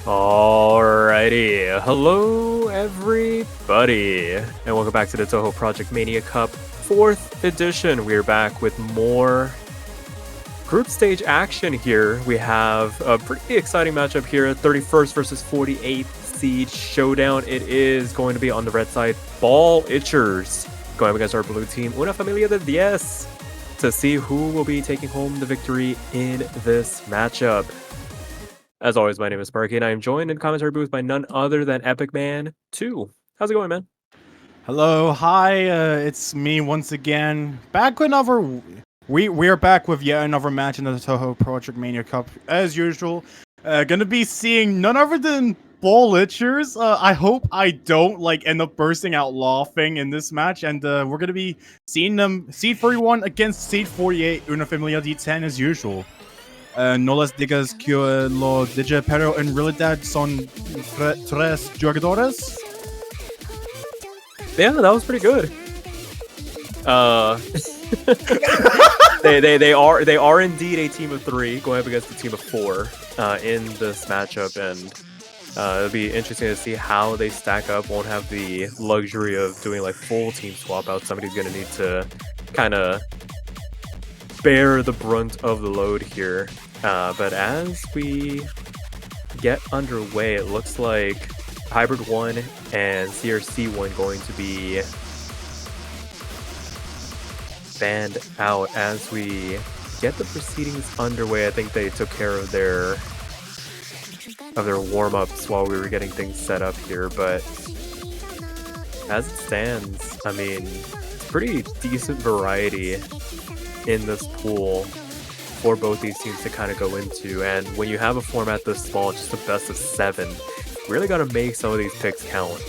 Alrighty, hello everybody, and welcome back to the Touhou Project Mania Cup 4th edition. We're back with more group stage action here. We have a pretty exciting matchup here, 31st versus 48th seed showdown. It is going to be on the red side, Ball Itchers, going up against our blue team, Una Familia de 10, to see who will be taking home the victory in this matchup. As always, my name is Sparky, and I am joined in the commentary booth by none other than Epic Man 2. How's it going, man? Hello, hi, it's me once again. Back with another. We're back with yet another match in the Touhou Project Mania Cup, as usual. Gonna be seeing none other than Ball Itchers. I hope I don't end up bursting out laughing in this match, and we're gonna be seeing them Seed 31 against Seed 48, Una Familia de 10 as usual. No les digas que lo dije, pero en realidad son tres jugadores. Yeah, that was pretty good. They are indeed a team of 3 going up against a team of 4 in this matchup, and it'll be interesting to see how they stack up. Won't have the luxury of doing like full team swap out. Somebody's gonna need to kind of bear the brunt of the load here. But as we get underway, it looks like Hybrid 1 and CRC 1 going to be banned out as we get the proceedings underway. I think they took care of their warm-ups while we were getting things set up here, but as it stands, I mean, it's pretty decent variety in this pool for both these teams to kind of go into, and when you have a format this small, just a best of 7, really got to make some of these picks count.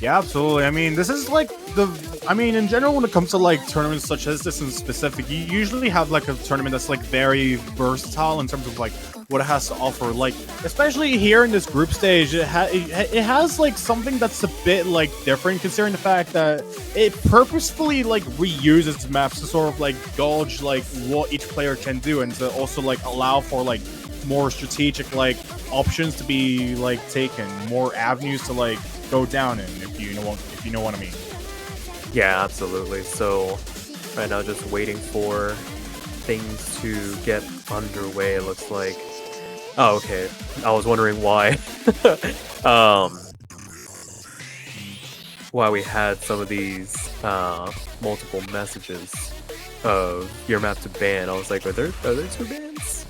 Yeah, absolutely. I mean, this is in general, when it comes to tournaments such as this in specific, you usually have a tournament that's very versatile in terms of what it has to offer. Especially here in this group stage, it has something that's a bit different, considering the fact that it purposefully reuses maps to sort of gauge what each player can do, and to also allow for more strategic options to be taken, more avenues to go down in, if you know what I mean. Yeah, absolutely. So right now, just waiting for things to get underway. It looks like. Oh, okay. I was wondering why. Why we had some of these multiple messages of your map to ban. I was like, are there 2 bans?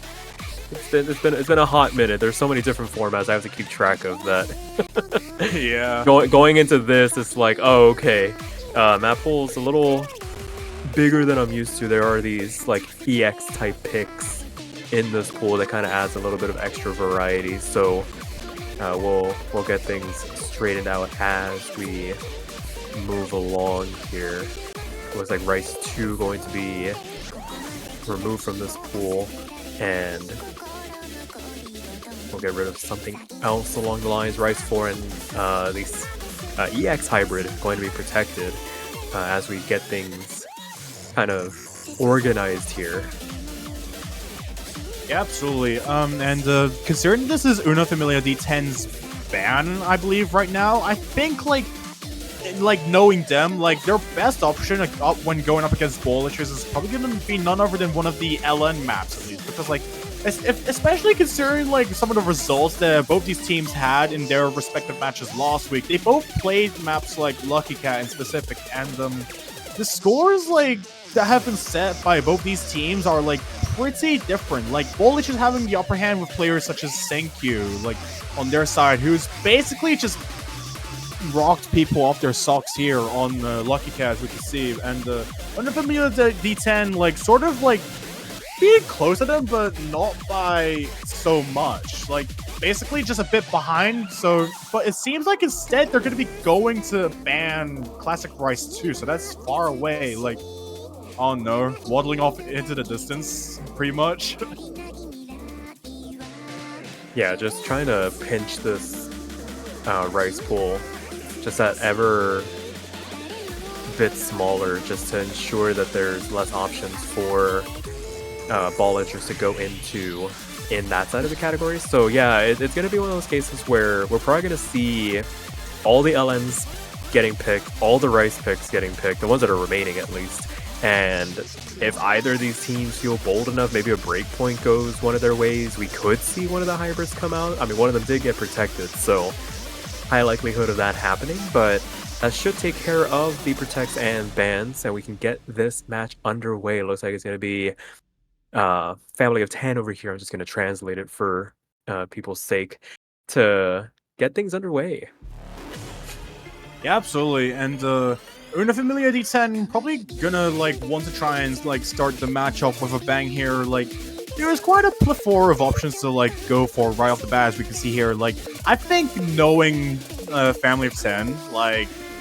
It's been a hot minute. There's so many different formats. I have to keep track of that. Yeah. Going into this, it's like, oh, okay. Map pool's a little bigger than I'm used to. There are these EX type picks in this pool that kind of adds a little bit of extra variety. So we'll get things straightened out as we move along here. Looks like Rice 2 going to be removed from this pool, and we'll get rid of something else along the lines. Rice 4 and these EX hybrid going to be protected as we get things kind of organized here. Yeah, absolutely. And considering this is Una Familia de 10's ban, I believe right now, I think knowing them, their best option when going up against Ball Itchers is probably going to be none other than one of the LN maps, at least, because especially considering some of the results that both these teams had in their respective matches last week. They both played maps like Lucky Cat in specific, and the scores that have been set by both these teams are pretty different. Ball Itchers having the upper hand with players such as Senkyu on their side, who's basically just rocked people off their socks here on Lucky Cat, as we can see, and Una Familia de 10 sort of being close to them, but not by so much. Basically just a bit behind. But it seems like instead they're going to be going to ban Classic Rice 2, so that's far away. Oh no, waddling off into the distance, pretty much. Yeah, just trying to pinch this Rice pool just that ever bit smaller, just to ensure that there's less options for Ballagers to go into in that side of the category. So yeah, it's going to be one of those cases where we're probably going to see all the LNs getting picked, all the Rice picks getting picked, the ones that are remaining at least. And if either of these teams feel bold enough, maybe a breakpoint goes one of their ways, we could see one of the hybrids come out. I mean, one of them did get protected, so high likelihood of that happening, but that should take care of the protects and bans, and we can get this match underway. It looks like it's going to be family of 10 over here. I'm just going to translate it for people's sake to get things underway. Yeah, absolutely. And Una Familia D10 probably gonna want to try and start the match off with a bang here. There's quite a plethora of options to go for right off the bat, as we can see here. I think knowing Family of 10,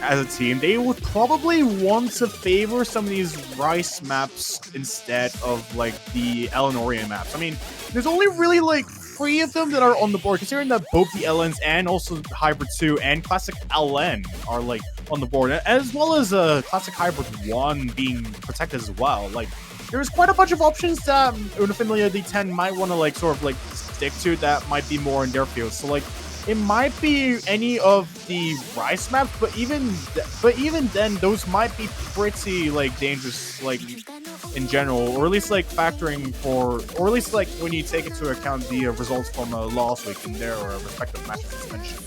as a team, they would probably want to favor some of these Rice maps instead of the Eleanorian maps. I mean, there's only really 3 of them that are on the board, considering that both the LNs and also Hybrid 2 and Classic LN are on the board, as well as Classic Hybrid 1 being protected as well. There's quite a bunch of options that Una Familia D10 might want to stick to that might be more in their field. So it might be any of the Rice maps, but even then, those might be pretty dangerous in general, or at least factoring for, or at least when you take into account the results from last week in their respective matches suspension.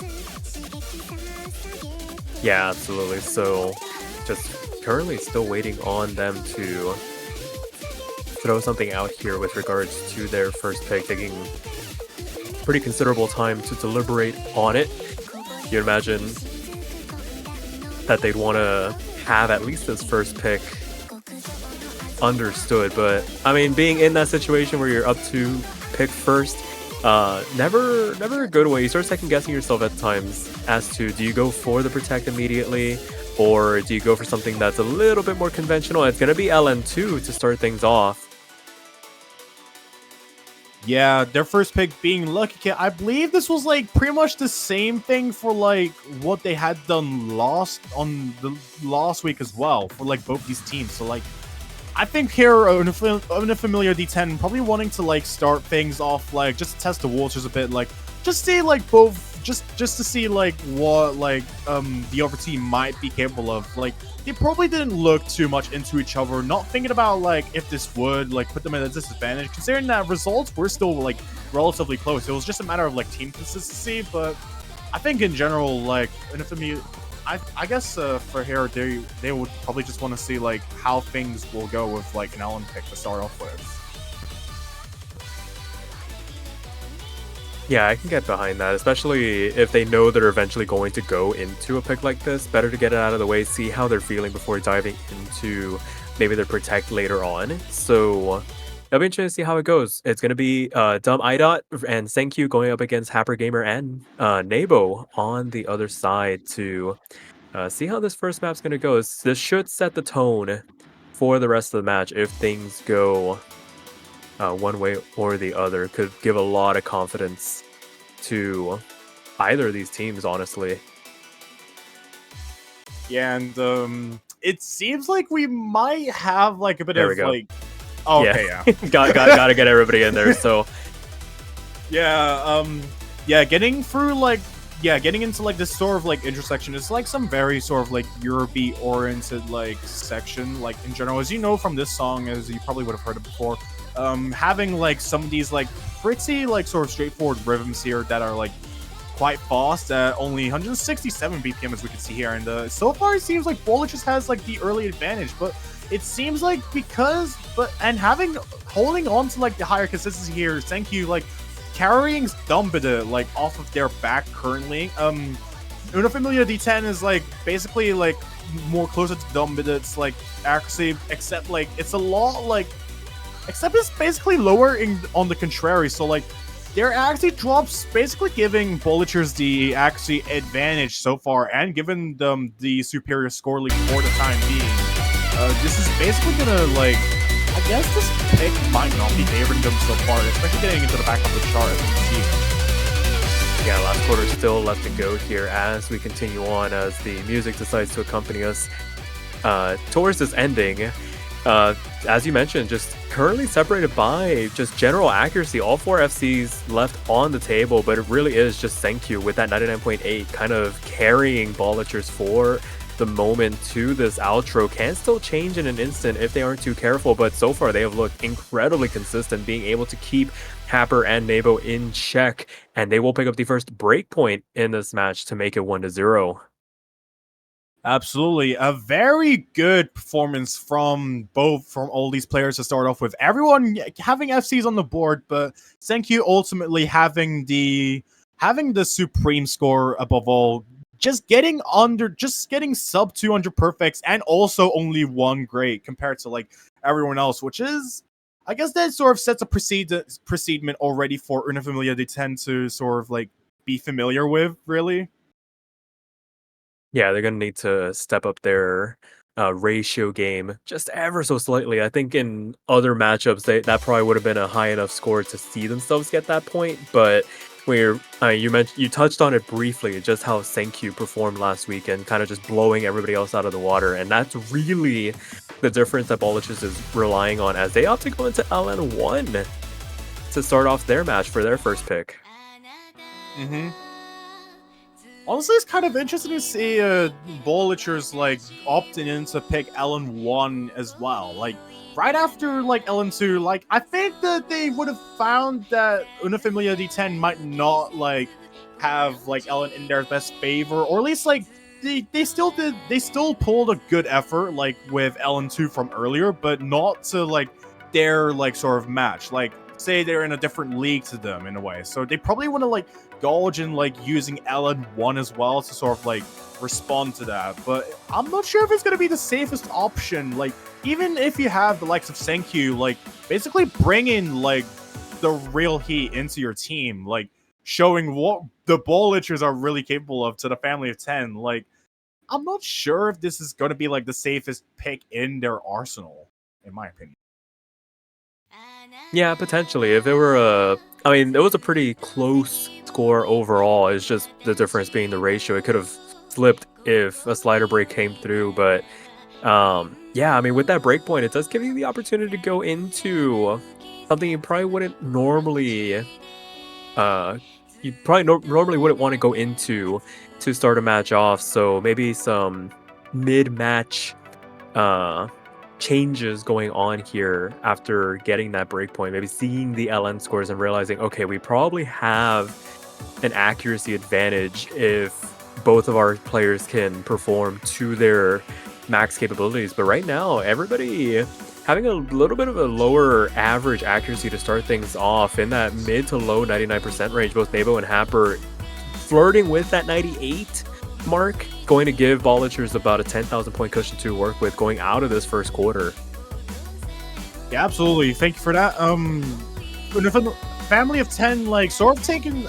Yeah, absolutely. So just currently still waiting on them to throw something out here with regards to their first pick, taking pretty considerable time to deliberate on it. You'd imagine that they'd want to have at least this first pick understood, but I mean, being in that situation where you're up to pick first, never a good way. You start second guessing yourself at times as to, do you go for the protect immediately, or do you go for something that's a little bit more conventional? It's going to be LN2 to start things off. Yeah, their first pick being Lucky Kid. I believe this was pretty much the same thing for what they had done last week as well for both these teams. So I think here Una Familia D10 probably wanting to start things off just to test the waters a bit, just see both just to see what the other team might be capable of. They probably didn't look too much into each other, not thinking about if this would put them at a disadvantage, considering that results were still relatively close. It was just a matter of team consistency. But I think in general, Una Familia, I guess for here they would probably just want to see how things will go with an Ellen pick to start off with. Yeah, I can get behind that, especially if they know they're eventually going to go into a pick like this. Better to get it out of the way, see how they're feeling before diving into maybe their protect later on. So it'll be interesting to see how it goes. It's going to be Dumb IDOT and Senkyu going up against Happer Gamer and Nebo on the other side to see how this first map's going to go. This should set the tone for the rest of the match if things go one way or the other. Could give a lot of confidence to either of these teams, honestly. Yeah, and it seems like we might have a bit there of we go. Oh, okay, yeah. Gotta get everybody in there. So yeah, getting through getting into this sort of intersection is some very sort of Europe-y oriented section in general, as you know from this song, as you probably would have heard it before. Having some of these pretty sort of straightforward rhythms here that are quite fast at only 167 BPM, as we can see here, and so far it seems Bola just has the early advantage, but it seems holding on to the higher consistency here, thank you carrying Dumbida off of their back currently. Una Familia D10 is basically more closer to Dumbida. It's accuracy, except it's a lot except it's basically lower on the contrary. So their accuracy drops, basically giving Bollichers the accuracy advantage so far, and giving them the superior score lead for the time being. This is basically gonna I guess this pick might not be favoring them so far, especially getting into the back of the chart, as we can see. Yeah, last quarter still left to go here as we continue on, as the music decides to accompany us towards this ending. As you mentioned, just currently separated by just general accuracy. All 4 FCs left on the table, but it really is just Senkyu with that 99.8 kind of carrying Ballachers for the moment to this outro. Can still change in an instant if they aren't too careful, but so far they have looked incredibly consistent, being able to keep Happer and Nabo in check, and they will pick up the first break point in this match to make it 1-0. Absolutely. A very good performance from all these players to start off with. Everyone having FCs on the board, but Senkyu ultimately having the supreme score above all. Just getting sub 200 perfects and also only one great compared to like everyone else, which is, I guess that sort of sets a precedent already for Una Familia they tend to sort of like be familiar with, really. Yeah, they're going to need to step up their ratio game just ever so slightly. I think in other matchups, that probably would have been a high enough score to see themselves get that point. But you touched on it briefly, just how Senkyu performed last weekend, kind of just blowing everybody else out of the water. And that's really the difference that Ballachers is relying on as they opt to go into LN1 to start off their match for their first pick. Mm-hmm. Honestly, it's kind of interesting to see Ballachers like opting in to pick LN1 as well. Like right after like LN2, like I think that they would have found that Una Familia D10 might not like have like LN in their best favor, or at least like they still pulled a good effort like with LN2 from earlier, but not to like their like sort of match. Like say they're in a different league to them in a way, so they probably want to like gauge and like using LN1 as well to sort of like respond to that. But I'm not sure if it's going to be the safest option. Like even if you have the likes of Senkyu, like basically bringing like the real heat into your team, like showing what the Ballachers are really capable of to the family of 10. Like I'm not sure if this is going to be like the safest pick in their arsenal, in my opinion. Yeah, potentially. If it were it was a pretty close score overall. It's just the difference being the ratio. It could have flipped if a slider break came through, but yeah, I mean, with that breakpoint, it does give you the opportunity to go into something you probably wouldn't normally normally wouldn't want to go into to start a match off. So maybe some mid-match changes going on here after getting that breakpoint, maybe seeing the LN scores and realizing, okay, we probably have an accuracy advantage if both of our players can perform to their max capabilities. But right now, everybody having a little bit of a lower average accuracy to start things off in that mid to low 99% range. Both Nabo and Happer flirting with that 98 mark, going to give Ballachers about a 10,000 point cushion to work with going out of this first quarter. Yeah, absolutely. Thank you for that. Family of 10, like, sort of taking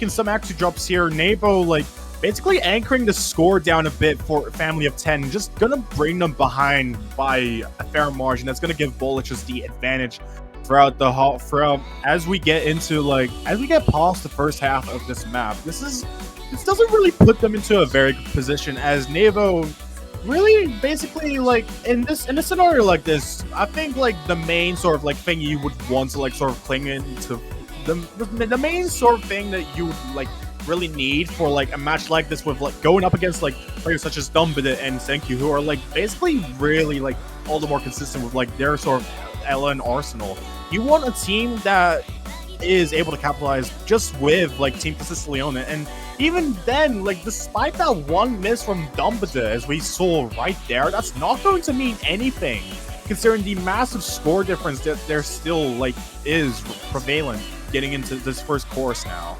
some accuracy drops here. Nabo, like, basically anchoring the score down a bit for Family of 10, just gonna bring them behind by a fair margin. That's gonna give Ballachers the advantage throughout as we get past the first half of this map. This doesn't really put them into a very good position, as Nabo really basically, like, in a scenario like this, I think like the main sort of like thing you would want to like sort of cling into the main sort of thing that you would like really need for like a match like this, with like going up against like players such as Dumbledore and Senkyu, who are like basically really like all the more consistent with like their sort of LN arsenal. You want a team that is able to capitalize just with like Team Castiglione, and even then, like, despite that one miss from Dumbledore, as we saw right there, that's not going to mean anything, considering the massive score difference that there still, like, is prevalent getting into this first course now.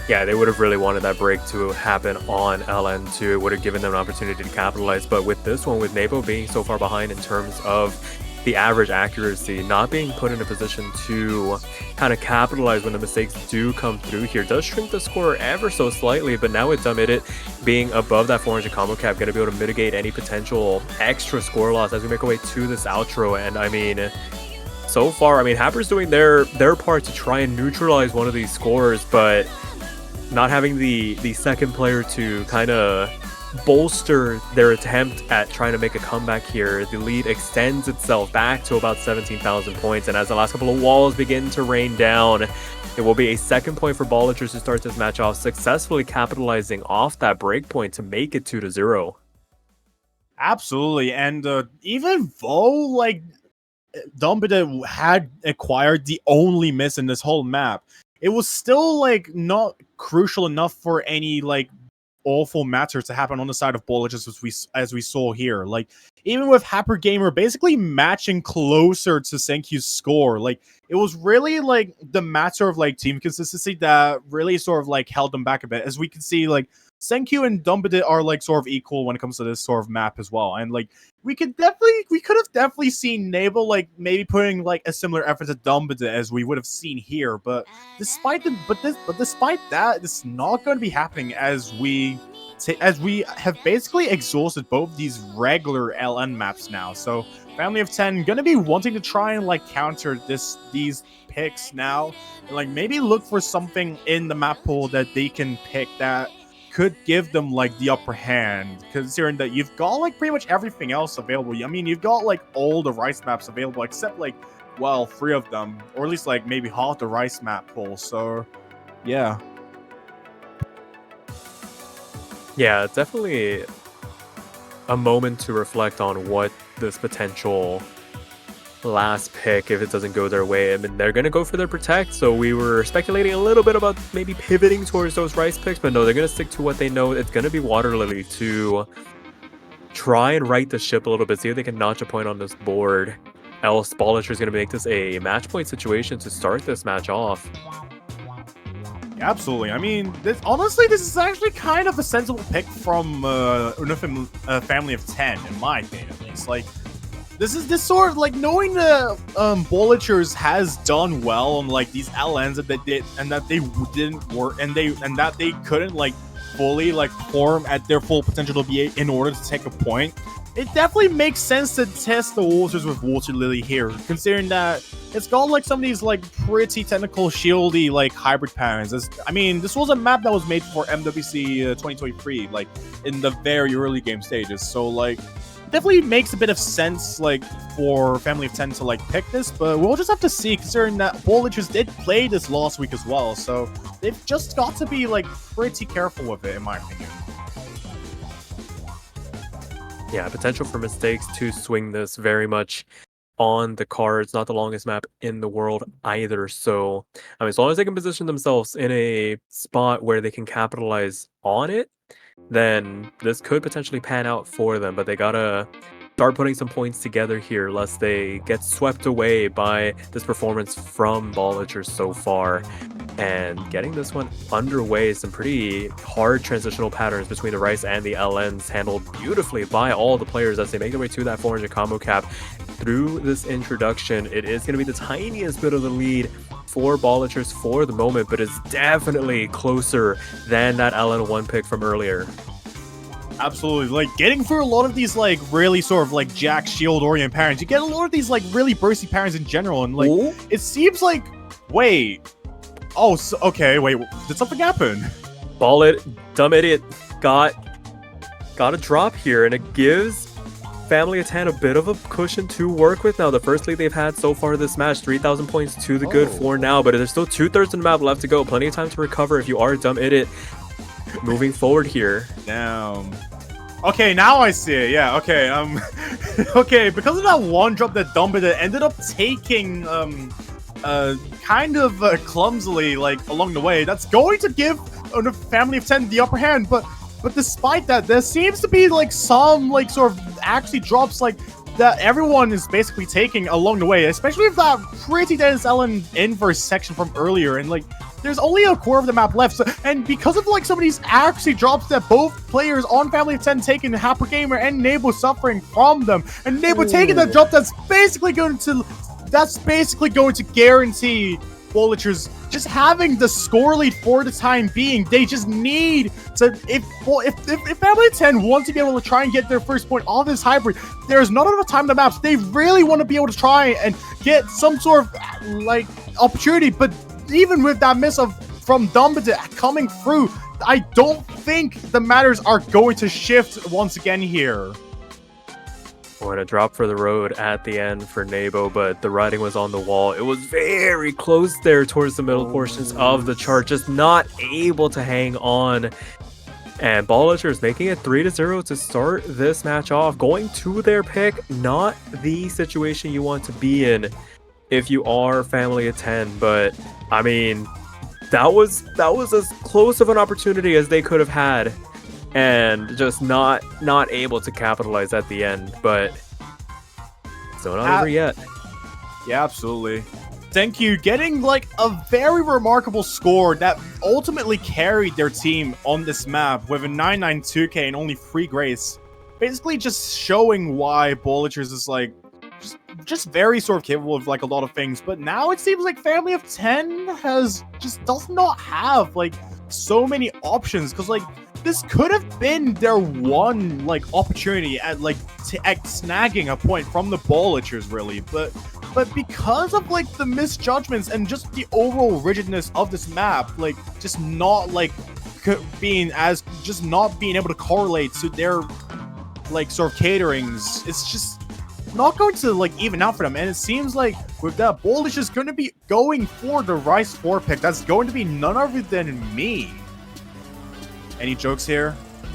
Yeah, they would have really wanted that break to happen on LN2. It would have given them an opportunity to capitalize, but with this one, with Nabo being so far behind in terms of the average accuracy, not being put in a position to kind of capitalize when the mistakes do come through here, does shrink the score ever so slightly. But now with Dumbledore being above that 400 combo cap, going to be able to mitigate any potential extra score loss as we make our way to this outro. And I mean, so far, I mean, Happer's doing their part to try and neutralize one of these scores, but not having the second player to kind of bolster their attempt at trying to make a comeback here. The lead extends itself back to about 17,000 points, and as the last couple of walls begin to rain down, it will be a second point for Bolligers to start this match off, successfully capitalizing off that break point to make it 2-0. Absolutely, and even though like Dumbledore had acquired the only miss in this whole map, it was still like not crucial enough for any like awful matters to happen on the side of Bolligers as we saw here. Like even with Happer Gamer basically matching closer to Senkyu's score, like it was really like the matter of like team consistency that really sort of like held them back a bit. As we can see, like Senkyu and Dumbledore are like sort of equal when it comes to this sort of map as well. And like we could have definitely seen Nabel like maybe putting like a similar effort to Dumbledore as we would have seen here. But despite that, it's not going to be happening as we have basically exhausted both these regular LN maps now. So Family of 10 gonna be wanting to try and like counter these picks now, and like maybe look for something in the map pool that they can pick that could give them like the upper hand, considering that you've got like pretty much everything else available. I mean, you've got like all the rice maps available except like, well, 3 of them, or at least like maybe half the rice map pool. So yeah. Yeah, it's definitely a moment to reflect on what this potential last pick, if it doesn't go their way. I mean, they're going to go for their protect, so we were speculating a little bit about maybe pivoting towards those rice picks, but no, they're going to stick to what they know. It's going to be Water Lily to try and right the ship a little bit, see if they can notch a point on this board. Else, Bolliger is going to make this a match point situation to start this match off. Absolutely. I mean, honestly, this is actually kind of a sensible pick from Family of 10, in my opinion, at least. Like, this sort of like knowing the Bolligers has done well on like these LNs that they did and that they didn't work and that they couldn't like fully like perform at their full potential to be in order to take a point. It definitely makes sense to test the waters with Water Lily here, considering that it's got like some of these like pretty technical shieldy like hybrid patterns. I mean, this was a map that was made for MWC 2023, like in the very early game stages. So like, definitely makes a bit of sense like for Family of 10 to like pick this, but we'll just have to see, considering that Bolligers did play this last week as well. So they've just got to be like pretty careful with it, in my opinion. Yeah, potential for mistakes to swing this very much on the cards. Not the longest map in the world either. So, I mean, as long as they can position themselves in a spot where they can capitalize on it, then this could potentially pan out for them. But they gotta start putting some points together here, lest they get swept away by this performance from Bolliger so far. And getting this one underway, some pretty hard transitional patterns between the Rice and the LNs, handled beautifully by all the players as they make their way to that 400 combo cap. Through this introduction, it is going to be the tiniest bit of the lead for Bolligers for the moment, but it's definitely closer than that LN1 pick from earlier. Absolutely. Like, getting through a lot of these, like, really sort of, like, Jack Shield orient patterns, you get a lot of these, like, really bursty patterns in general, and, like, ooh, it seems like, wait. Oh, so, okay, wait, did something happen? Ball it, dumb idiot, got a drop here, and it gives Family of 10 a bit of a cushion to work with now. The first lead they've had so far this match, 3,000 points to the good for now, but there's still 2/3 of the map left to go. Plenty of time to recover if you are a dumb idiot. Moving forward here. Damn. Okay, now I see it. Yeah, okay. Okay, because of that one drop that Dumbledore ended up taking, kind of clumsily, like, along the way, that's going to give Family of 10 the upper hand, but despite that, there seems to be, like, some, like, sort of actually drops, like, that everyone is basically taking along the way, especially with that pretty dense LN inverse section from earlier, and, like, there's only a quarter of the map left, so, and because of like some of these actually drops that both players on Family of 10 taking, Happer Gamer and Nabo suffering from them, and Nabo taking that drop that's basically going to guarantee Bolligers just having the score lead for the time being. They just need to, if Family of 10 wants to be able to try and get their first point off this hybrid, there's not enough time in the maps. They really want to be able to try and get some sort of like opportunity, but even with that miss from Dumbledore coming through, I don't think the matters are going to shift once again here. What a drop for the road at the end for Nabo, but the writing was on the wall. It was very close there towards the middle portions of the chart, just not able to hang on. And Bolligers making it 3-0 to start this match off, going to their pick. Not the situation you want to be in if you are family of 10, but I mean, that was as close of an opportunity as they could have had, and just not able to capitalize at the end. But still not over yet. Yeah, absolutely. Thank you, getting like a very remarkable score that ultimately carried their team on this map with a 992k and only 3 grace. Basically just showing why Bolligers is like just very sort of capable of like a lot of things. But now it seems like Family of 10 does not have like so many options, because like this could have been their one like opportunity at like at snagging a point from the Bolligers, really. But because of like the misjudgments and just the overall rigidness of this map, like just not being able to correlate to their like sort of caterings, it's just not going to like even out for them. And it seems like with that, Bolligers is going to be going for the Rice 4 pick. That's going to be none other than me. Any jokes here,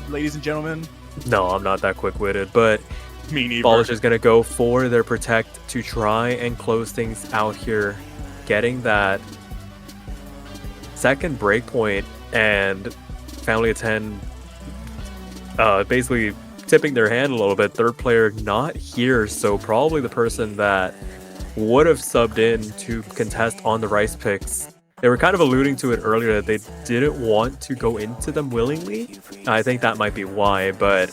ladies and gentlemen? No, I'm not that quick-witted, but me neither. Bolligers is going to go for their protect to try and close things out here, getting that second breakpoint, and Family of 10 basically tipping their hand a little bit. Third player not here, so probably the person that would have subbed in to contest on the Rice picks. They were kind of alluding to it earlier that they didn't want to go into them willingly. I think that might be why, but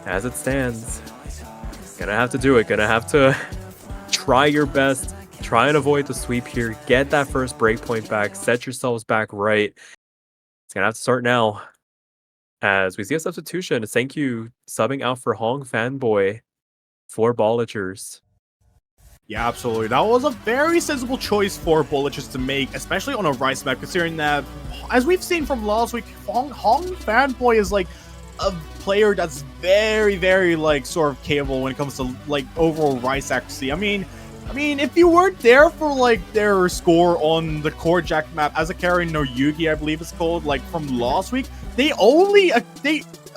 as it stands, gonna have to do it. Gonna have to try your best, try and avoid the sweep here, get that first breakpoint back, set yourselves back right. It's gonna have to start now. As we see a substitution, thank you subbing out for Hong Fanboy for Bolligers. Yeah, absolutely. That was a very sensible choice for Bolligers to make, especially on a Rice map, considering that, as we've seen from last week, Hong Fanboy is like a player that's very, very like sort of capable when it comes to like overall Rice accuracy. I mean, if you weren't there for like their score on the Core Jack map as a carry no Yugi, I believe it's called, like from last week,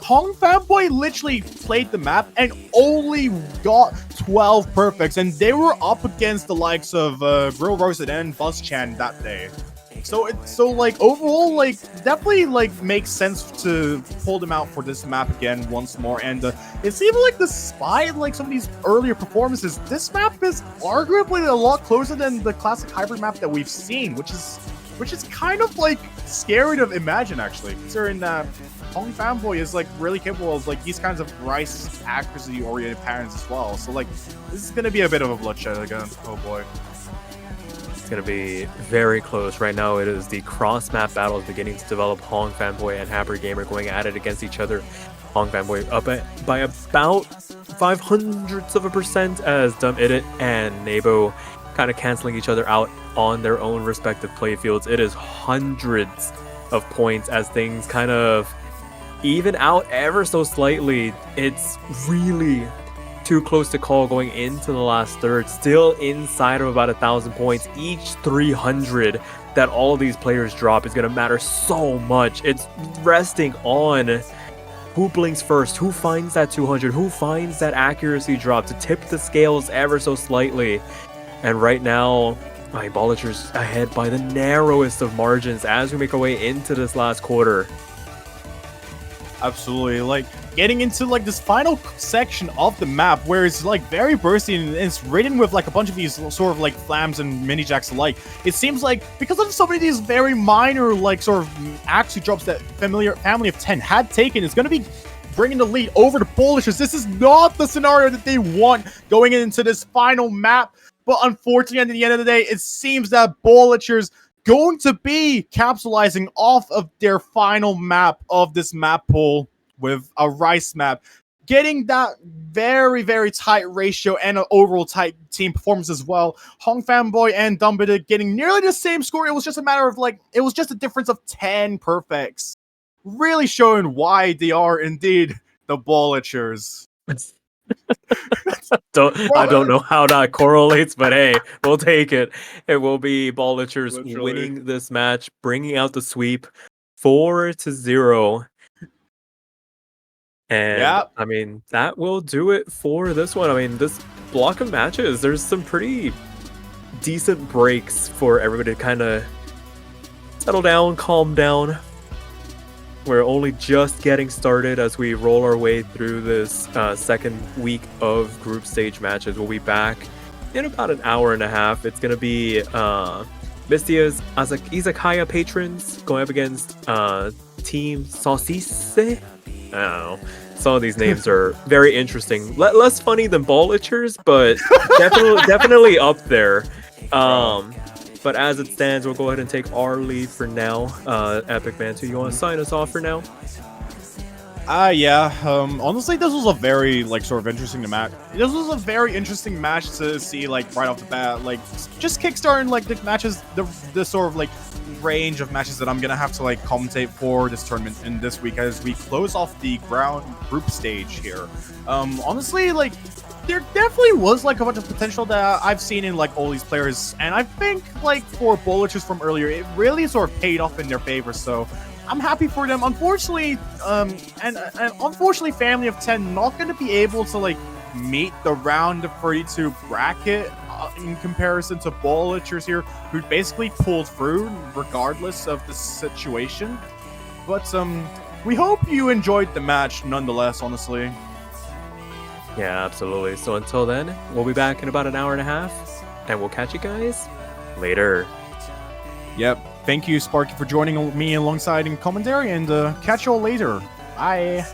Hong Fanboy literally played the map and only got 12 perfects, and they were up against the likes of Grill Roasted and Buzz Chan that day. So like overall, like definitely like makes sense to pull them out for this map again once more. And it seems like despite like some of these earlier performances, this map is arguably a lot closer than the classic hybrid map that we've seen, which is kind of like scary to imagine, actually, considering that Hong Fanboy is like really capable of like these kinds of Rice accuracy oriented patterns as well. So like this is gonna be a bit of a bloodshed again. Oh boy. It's going to be very close. Right now, it is the cross-map battles beginning to develop. Hong Fanboy and Happy Gamer going at it against each other. Hong Fanboy up by about 0.05% as Dumb Edit and Nabo kind of canceling each other out on their own respective playfields. It is hundreds of points as things kind of even out ever so slightly. It's really too close to call going into the last third. Still inside of about 1,000 points. Each 300 that all these players drop is going to matter so much. It's resting on who blinks first, who finds that 200, who finds that accuracy drop to tip the scales ever so slightly. And right now, Bolligers ahead by the narrowest of margins as we make our way into this last quarter. Absolutely, like getting into like this final section of the map where it's like very bursty and it's ridden with like a bunch of these sort of like flams and mini jacks alike. It seems like because of so many of these very minor like sort of accuracy drops that Family of 10 had taken, it's going to be bringing the lead over to Bolligers. This is not the scenario that they want going into this final map, but unfortunately at the end of the day, it seems that Bolligers going to be capitalizing off of their final map of this map pool with a Rice map. getting that very, very tight ratio and an overall tight team performance as well. Hong Fanboy and Dumbledore getting nearly the same score. It was just a matter of it was just a difference of 10 perfects. Really showing why they are indeed the Bollichers. I don't know how that correlates, but hey, we'll take it. It will be Bollichers winning this match, bringing out the sweep 4-0. And I mean, that will do it for this one. I mean, this block of matches, there's some pretty decent breaks for everybody to kind of settle down, calm down. We're only just getting started as we roll our way through this second week of group stage matches. We'll be back in about an hour and a half. It's going to be Mystia's Izakaya patrons going up against Team Saucisse. I don't know. Some of these names are very interesting. Less funny than Bollichers, but definitely up there. But as it stands, we'll go ahead and take our lead for now. Epic Man 2, you want to sign us off for now? Yeah. Honestly, this was a very sort of interesting match. This was a very interesting match to see right off the bat. Just kickstarting the matches, the sort of range of matches that I'm gonna have to commentate for this tournament in this week as we close off the group stage here. Honestly, there definitely was a bunch of potential that I've seen in all these players, and I think for Bollichers from earlier, it really sort of paid off in their favor. So I'm happy for them. Unfortunately, and unfortunately, Family of 10 not going to be able to meet the round of 32 bracket in comparison to Bollichers here, who basically pulled through regardless of the situation. But we hope you enjoyed the match nonetheless. Honestly. Yeah, absolutely. So until then, we'll be back in about an hour and a half, and we'll catch you guys later. Yep. Thank you, Sparky, for joining me alongside in commentary, and catch you all later. Bye.